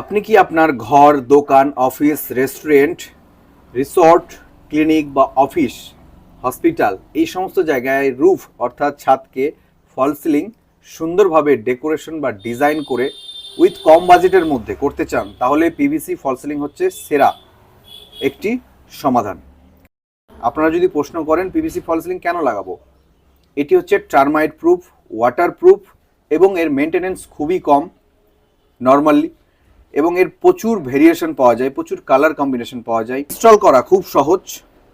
আপনি কি আপনার ঘর, দোকান, অফিস, রেস্টুরেন্ট, রিসর্ট, ক্লিনিক বা অফিস, হসপিটাল এই সমস্ত জায়গায় রুফ অর্থাৎ ছাদকে ফল সিলিং সুন্দরভাবে ডেকোরেশন বা ডিজাইন করে উইথ কম বাজেটের মধ্যে করতে চান, তাহলে পিভিসি ফল সিলিং হচ্ছে সেরা একটি সমাধান। আপনারা যদি প্রশ্ন করেন পিভিসি ফল সিলিং কেন লাগাবো, এটি হচ্ছে টার্মাইট প্রুফ, ওয়াটার প্রুফ এবং এর মেনটেনেন্স খুবই কম নর্মালি, এবং এর প্রচুর ভেরিয়েশন পাওয়া যায়, প্রচুর কালার কম্বিনেশন পাওয়া যায়। ইনস্টল করা খুব সহজ,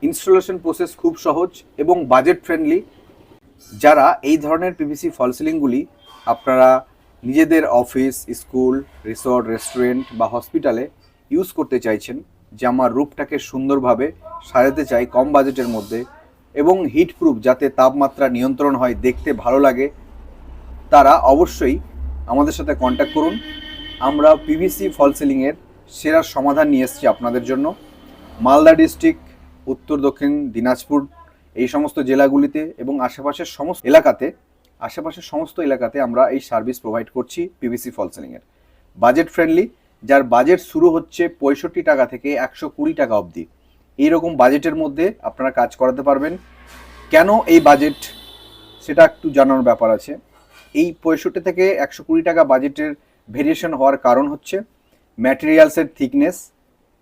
ইনস্টলেশন প্রসেস খুব সহজ এবং বাজেট ফ্রেন্ডলি। যারা এই ধরনের পিভিসি ফল সিলিংগুলি আপনারা নিজেদের অফিস, স্কুল, রিসর্ট, রেস্টুরেন্ট বা হসপিটালে ইউজ করতে চাইছেন, যে আমার রুফটাকে সুন্দরভাবে সাজাতে চাই কম বাজেটের মধ্যে এবং হিট প্রুফ, যাতে তাপমাত্রা নিয়ন্ত্রণ হয়, দেখতে ভালো লাগে, তারা অবশ্যই আমাদের সাথে কন্ট্যাক্ট করুন। আমরা পিভিসি ফল সিলিংয়ের সেরা সমাধান নিয়ে এসেছি আপনাদের জন্য। মালদা ডিস্ট্রিক্ট, উত্তর দক্ষিণ দিনাজপুর এই সমস্ত জেলাগুলিতে এবং আশেপাশের সমস্ত এলাকাতে আমরা এই সার্ভিস প্রোভাইড করছি পিভিসি ফল সিলিংয়ের। বাজেট ফ্রেন্ডলি, যার বাজেট শুরু হচ্ছে 65 টাকা থেকে 120 টাকা অবধি। এইরকম বাজেটের মধ্যে আপনারা কাজ করাতে পারবেন। কেন এই বাজেট, সেটা একটু জানানোর ব্যাপার আছে। এই 65 থেকে 120 টাকা বাজেটের ভেরিয়েশন হওয়ার কারণ হচ্ছে ম্যাটেরিয়ালসের থিকনেস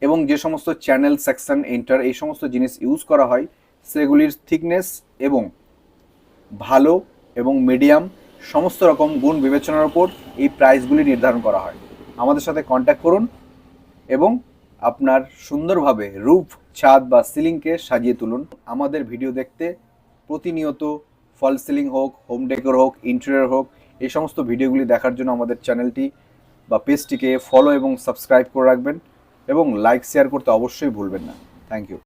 এবং যে সমস্ত চ্যানেল, সেকশন, এন্টার এই সমস্ত জিনিস ইউজ করা হয় সেগুলির থিকনেস এবং ভালো এবং মিডিয়াম সমস্ত রকম গুণ বিবেচনার উপর এই প্রাইসগুলি নির্ধারণ করা হয়। আমাদের সাথে কন্ট্যাক্ট করুন এবং আপনার সুন্দরভাবে রুফ, ছাদ বা সিলিংকে সাজিয়ে তুলুন। আমাদের ভিডিও দেখতে প্রতিনিয়ত ফল সিলিং হোক, হোম ডেকোর হোক, ইন্টেরিয়র হোক, এই সমস্ত ভিডিওগুলি দেখার জন্য আমাদের চ্যানেলটি বা পেজটিকে ফলো এবং সাবস্ক্রাইব করে রাখবেন এবং লাইক শেয়ার করতে অবশ্যই ভুলবেন না। Thank you.